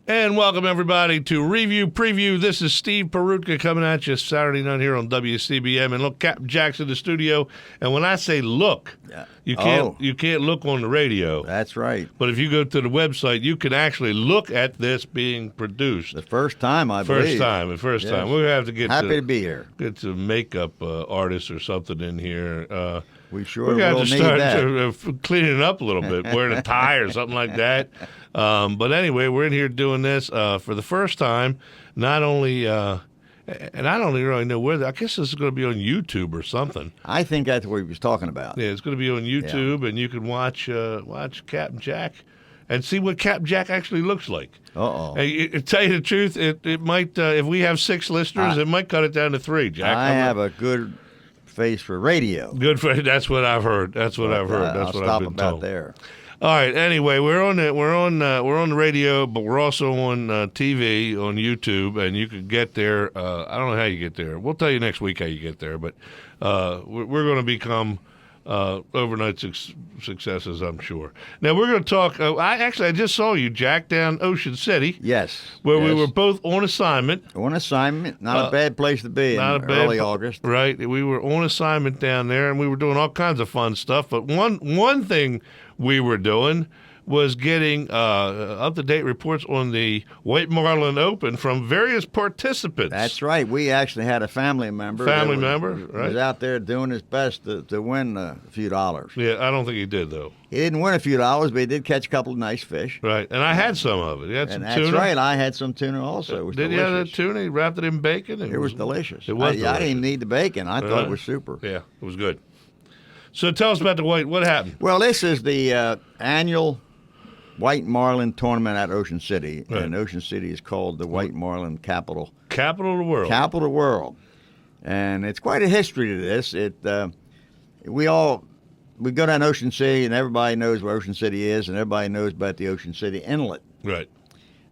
And welcome, everybody, to Review Preview. This is Steve Peroutka coming at you Saturday night here on WCBM. And look, Captain Jack's in the studio. And when I say look, you can't look on the radio. That's right. But if you go to the website, you can actually look at this being produced. The first time, I believe. The first time. We're going to have to get Happy to be here. Get some makeup artists or something in here. We sure We're going to need start cleaning it up a little bit, wearing a tie or something like that. But anyway, we're in here doing this for the first time. Not only, and I don't really know where. I guess this is going to be on YouTube or something. I think that's what he was talking about. Yeah, it's going to be on YouTube, and you can watch Captain Jack and see what Captain Jack actually looks like. To tell you the truth, it might. If we have 6 listeners, it might cut it down to 3. Jack, I have a good face for radio. Good for that's what I've heard. That's what I've heard. That's what I've been told. There. All right. Anyway, we're on the radio, but we're also on TV on YouTube, and you can get there. I don't know how you get there. We'll tell you next week how you get there, but we're going to become overnight successes, I'm sure. Now we're going to talk. I just saw you, Jack, down Ocean City. Yes. Where we were both on assignment. On assignment, not a bad place to be in early August. Right. We were on assignment down there, and we were doing all kinds of fun stuff. But one thing we were doing was getting up-to-date reports on the White Marlin Open from various participants. That's right. We actually had a family member. Was out there doing his best to win a few dollars. Yeah, I don't think he did, though. He didn't win a few dollars, but he did catch a couple of nice fish. Right, and I had some of it. He had some tuna. That's right. I had some tuna also. It was delicious. You have that tuna? He wrapped it in bacon? It was delicious. It was delicious. I didn't even need the bacon. I thought it was super. Yeah, it was good. So tell us about the white. What happened? Well, this is the annual White Marlin tournament at Ocean City, and Ocean City is called the White Marlin capital. Capital of the world. Capital of the world, and it's quite a history to this. We go down Ocean City, and everybody knows where Ocean City is, and everybody knows about the Ocean City Inlet. Right.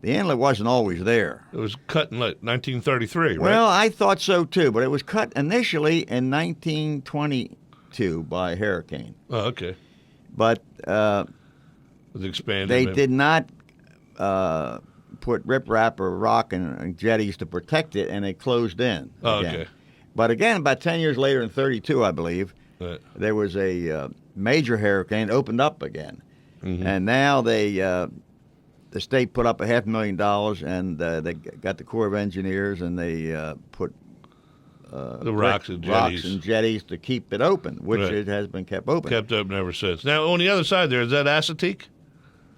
The inlet wasn't always there. It was cut in 1933, right? Well, I thought so too, but it was cut initially in 1922 by a hurricane. Oh, okay. But was expanded. They did not put riprap or rock and jetties to protect it, and it closed in. Oh, okay. But again, about 10 years later, in 32, I believe, there was a major hurricane, opened up again. Mm-hmm. And now the state put up $500,000, and they got the Corps of Engineers, and they put the rocks and jetties to keep it open, which it has been kept open. Kept open ever since. Now, on the other side there, is that Chesapeake?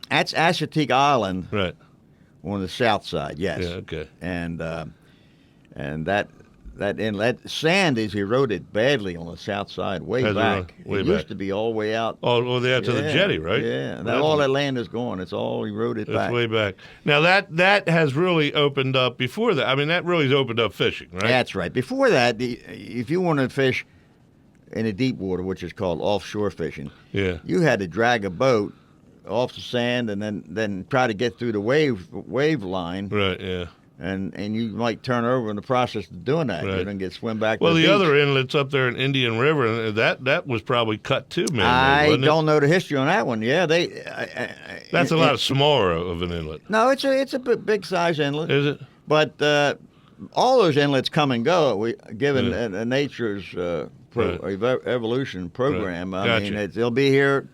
That's Chesapeake Island, right, on the south side. Yes. Yeah. Okay. And that inlet sand is eroded badly on the south side, way back. It used to be all the way out. Oh, they out to the jetty, right? Yeah. All that land is gone. It's all eroded back. It's way back. Now that has really opened up. Before that, I mean, that really has opened up fishing, right? That's right. Before that, if you wanted to fish in the deep water, which is called offshore fishing, you had to drag a boat off the sand and then try to get through the wave line. Right, yeah. And you might turn over in the process of doing that. Right. You don't get swim back to the the beach. Other inlets up there in Indian River, that was probably cut too, man. I don't know the history on that one. Yeah, that's a lot smaller of an inlet. No, it's a big size inlet. Is it? But all those inlets come and go. Given nature's evolution program. Right. I mean, they'll be here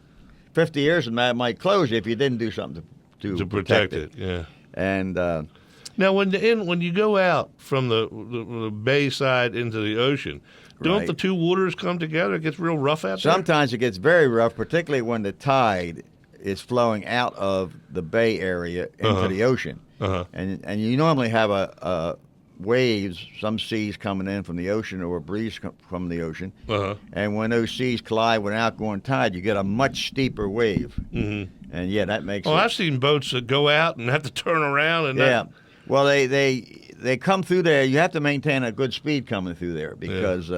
50 years, and that might close if you didn't do something to protect it. Yeah. And now, when you go out from the bay side into the ocean, don't the two waters come together? It gets real rough out there? Sometimes it gets very rough, particularly when the tide is flowing out of the bay area into the ocean. And you normally have a waves, some seas coming in from the ocean or a breeze from the ocean. And when those seas collide with an outgoing tide, you get a much steeper wave. Mm-hmm. And that makes it. I've seen boats that go out and have to turn around. Well, they come through there. You have to maintain a good speed coming through there because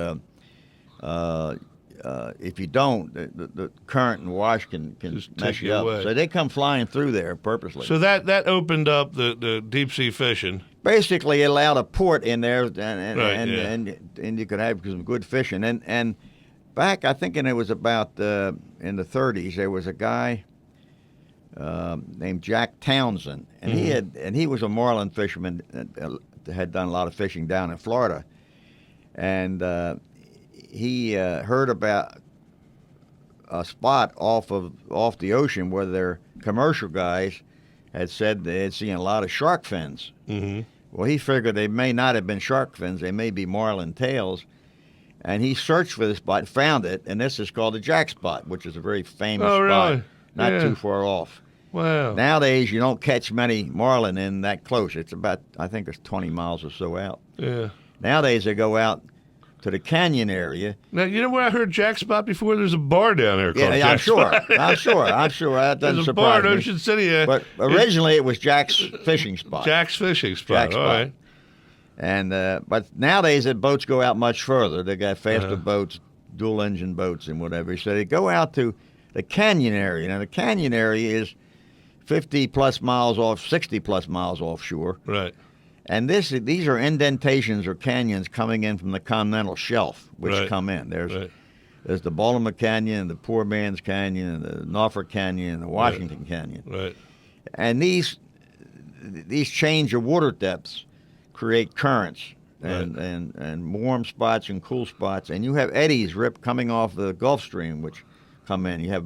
if you don't, the current and wash can mess you up. Away. So they come flying through there purposely. So that opened up the deep sea fishing. Basically, it allowed a port in there, and you could have some good fishing. And back, I think, it was about in the 30s, there was a guy named Jack Townsend, and he was a marlin fisherman that had done a lot of fishing down in Florida, and he heard about a spot off the ocean where their commercial guys had said they had seen a lot of shark fins. Mm-hmm. Well, he figured they may not have been shark fins; they may be marlin tails. And he searched for this spot, found it, and this is called the Jack Spot, which is a very famous spot, really? not too far off. Wow. Nowadays, you don't catch many marlin in that close. It's about, I think it's 20 miles or so out. Yeah. Nowadays, they go out to the canyon area. Now, you know where I heard Jack Spot before? There's a bar down there called Yeah, Jack Spot. I'm sure. That doesn't There's a bar surprise in me. Ocean City. But originally, it was Jack's fishing spot. Jack's Fishing Spot. Jack's All Spot. right. And but nowadays, the boats go out much further. They got faster boats, dual-engine boats, and whatever. So they go out to the canyon area. Now, the canyon area is 50-plus miles off, 60-plus miles offshore. Right. And these are indentations or canyons coming in from the continental shelf, which come in. There's the Baltimore Canyon, the Poor Man's Canyon, the Norfolk Canyon, and the Washington Canyon. Right. And these change of water depths create currents and warm spots and cool spots. And you have eddies coming off the Gulf Stream, which come in. You have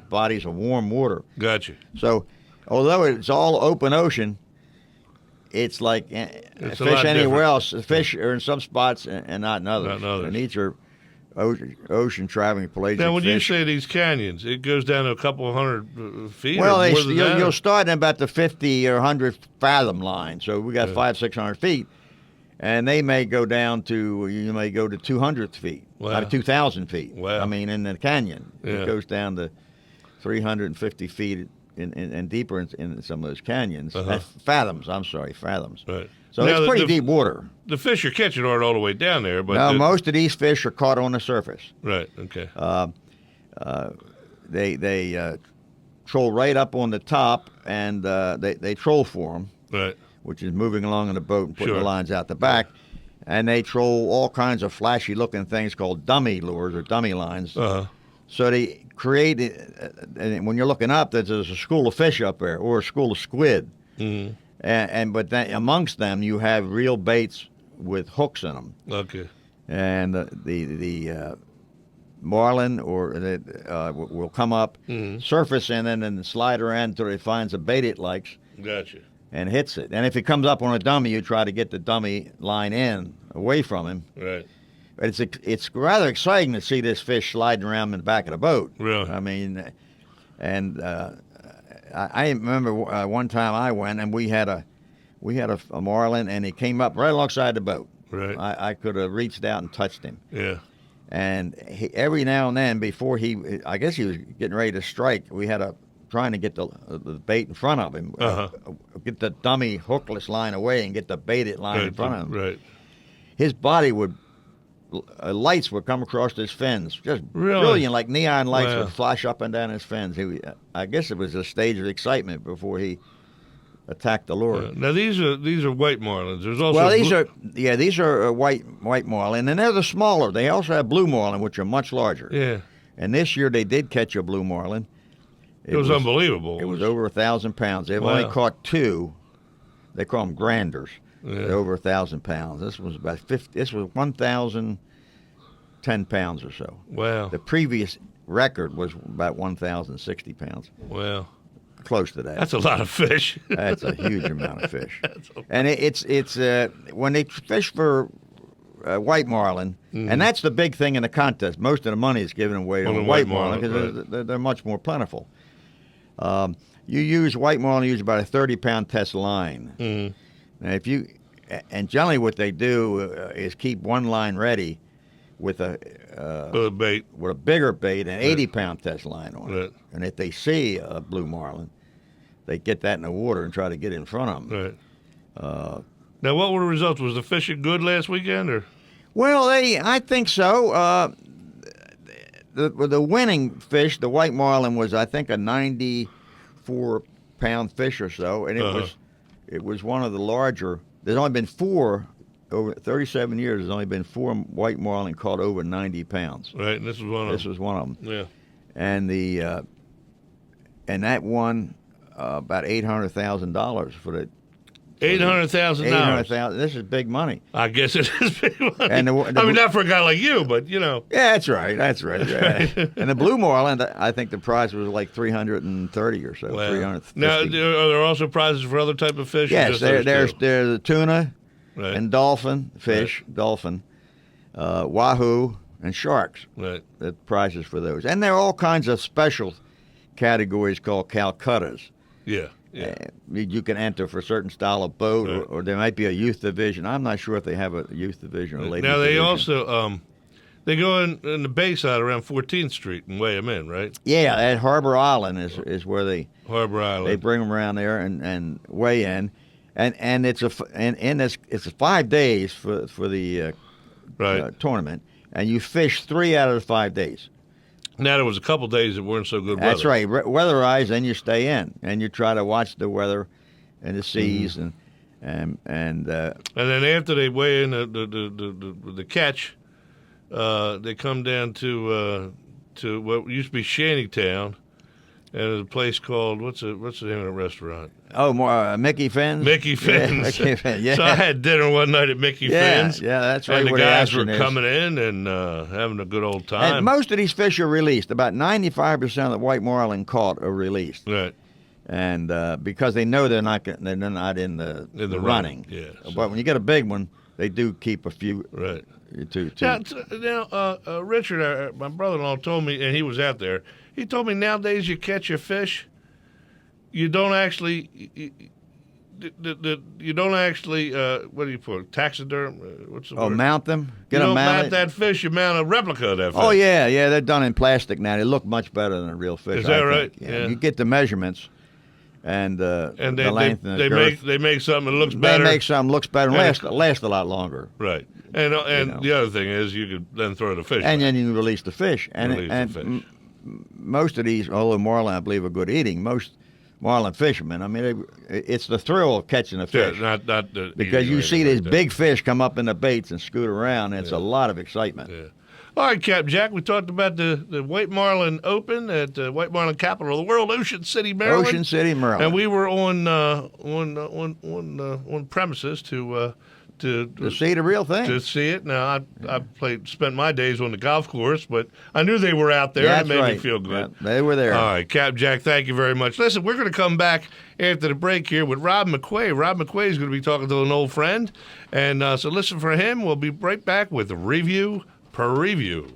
bodies of warm water. Gotcha. So although it's all open ocean, it's like It's fish anywhere else. Fish are in some spots and not in others. Not in others. And these are ocean traveling pelagic Now, when you fish. say these canyons, it goes down to a couple of hundred feet. Well, or more than that? you'll start in about the 50 or 100 fathom line. So we got 500-600 feet, and they may go down to 200 feet, Wow. 2,000 feet. Wow. I mean, in the canyon, Yeah. it goes down to 350 feet and deeper in some of those canyons. Fathoms. I'm sorry, fathoms. Right. So Now, it's pretty deep water. The fish you're catching aren't all the way down there, but No, most of these fish are caught on the surface. Right. Okay. They troll right up on the top, and they troll for them, Right. which is moving along in the boat and putting Sure. the lines out the back. And they troll all kinds of flashy-looking things called dummy lures or dummy lines. So they create, and when you're looking up, there's a school of fish up there or a school of squid. Mm-hmm. But then amongst them, you have real baits with hooks in them. Okay. And the marlin will come up, surface in it, and slide around until it finds a bait it likes Gotcha. and hits it. And if it comes up on a dummy, you try to get the dummy line in away from him. Right. But it's rather exciting to see this fish sliding around in the back of the boat. Really? I mean, and I remember one time I went and we had a marlin, and he came up right alongside the boat. Right. I could have reached out and touched him. Yeah. And every now and then, before I guess he was getting ready to strike, we had trying to get the bait in front of him, get the dummy hookless line away and get the baited line in front of him. Right. His body lights would come across his fins, just Really? brilliant, like neon lights Wow. would flash up and down his fins. I guess it was a stage of excitement before he attacked the lure. Now these are white marlins. There's also these are white marlin, and they're the smaller. They also have blue marlin, which are much larger. Yeah. And this year they did catch a blue marlin. It was unbelievable. It was over 1,000 pounds. They've Wow. only caught two. They call them granders. Yeah. They're over 1,000 pounds. This was about 50. This was 1,010 pounds or so. Wow. The previous record was about 1,060 pounds. Wow. Close to that. That's a lot of fish. That's a huge amount of fish. And it's when they fish for white marlin, and that's the big thing in the contest. Most of the money is given away On to the white white marlin, because they're much more plentiful. You use white marlin, you use about a 30-pound test line. Mm-hmm. Now, generally what they do is keep one line ready with a Bait. with a bigger bait, an 80-pound test line on Right. it. And if they see a blue marlin, they get that in the water and try to get in front of them. Right. Now, what were the results? Was the fishing good last weekend, or? Well, I think so. The winning fish, the white marlin, was I think a 94-pound fish or so, and it was one of the larger. There's only been four over 37 years. There's only been four white marlin caught over 90 pounds. Right, and this was one of them. This was one of them. Yeah. And and that won about $800,000 for the $800,000. This is big money. I guess it is big money. And I mean, not for a guy like you, but you know. Yeah, that's right. That's right. Yeah. And the blue marlin, I think the prize was like 330 or so. Wow. 350. Now, are there also prizes for other type of fish? Yes, there's the tuna right. and dolphin fish, wahoo, and sharks. Right. The prizes for those, and there are all kinds of special categories called Calcuttas. Yeah. You can enter for a certain style of boat, right. or there might be a youth division. I'm not sure if they have a youth division or ladies Now they division. also they go in the Bayside around 14th Street and weigh them in, right? Yeah, at Harbor Island is where they They bring them around there and weigh in, and it's 5 days for the right. Tournament, and you fish 3 out of the 5 days. Now there was a couple days that weren't so good weather. That's right. Weatherize, then you stay in, and you try to watch the weather and the seas, and then after they weigh in the catch, they come down to what used to be Shantytown, and there's a place called what's the name of the restaurant? Oh, more Mickey Finn's. Mickey Finn's. Yeah, Mickey Finn's. Yeah. So I had dinner one night at Mickey Finn's. Yeah, that's right. And the where guys were action is. coming in and having a good old time. And most of these fish are released. About 95% of the white marlin caught are released. Right. And because they know they're not in the running. Yeah. But when you get a big one, they do keep a few. Right. Two. Now, Richard, my brother-in-law told me, and he was out there. He told me nowadays you catch a fish, you don't actually. You don't actually. What do you put? Taxiderm? What's the word? Mount them. You don't mount mounted. that fish. You mount a replica of that fish. Oh yeah. They're done in plastic now. They look much better than a real fish. Is that I right? think. Yeah. You get the measurements, and the length and the girth. they make something that looks better. They make something looks better and last a lot longer. Right. And the other thing is you could then throw the fish. And back. then you release the fish. And most of these, although marlin I believe are good eating, most marlin fishermen, I mean, it's the thrill of catching a fish. Yeah, not the because you see these like big fish come up in the baits and scoot around, and it's a lot of excitement. Yeah. All right, Cap Jack, we talked about the White Marlin Open at White Marlin Capital of the World, Ocean City, Maryland. Ocean City, Maryland. And we were on premises to see the real thing. To see it. Now, I spent my days on the golf course, but I knew they were out there, and it made me feel good. Yeah, they were there. All right, Cap Jack, thank you very much. Listen, we're going to come back after the break here with Rob McQuay. Rob McQuay is going to be talking to an old friend, and so listen for him. We'll be right back with a review per review.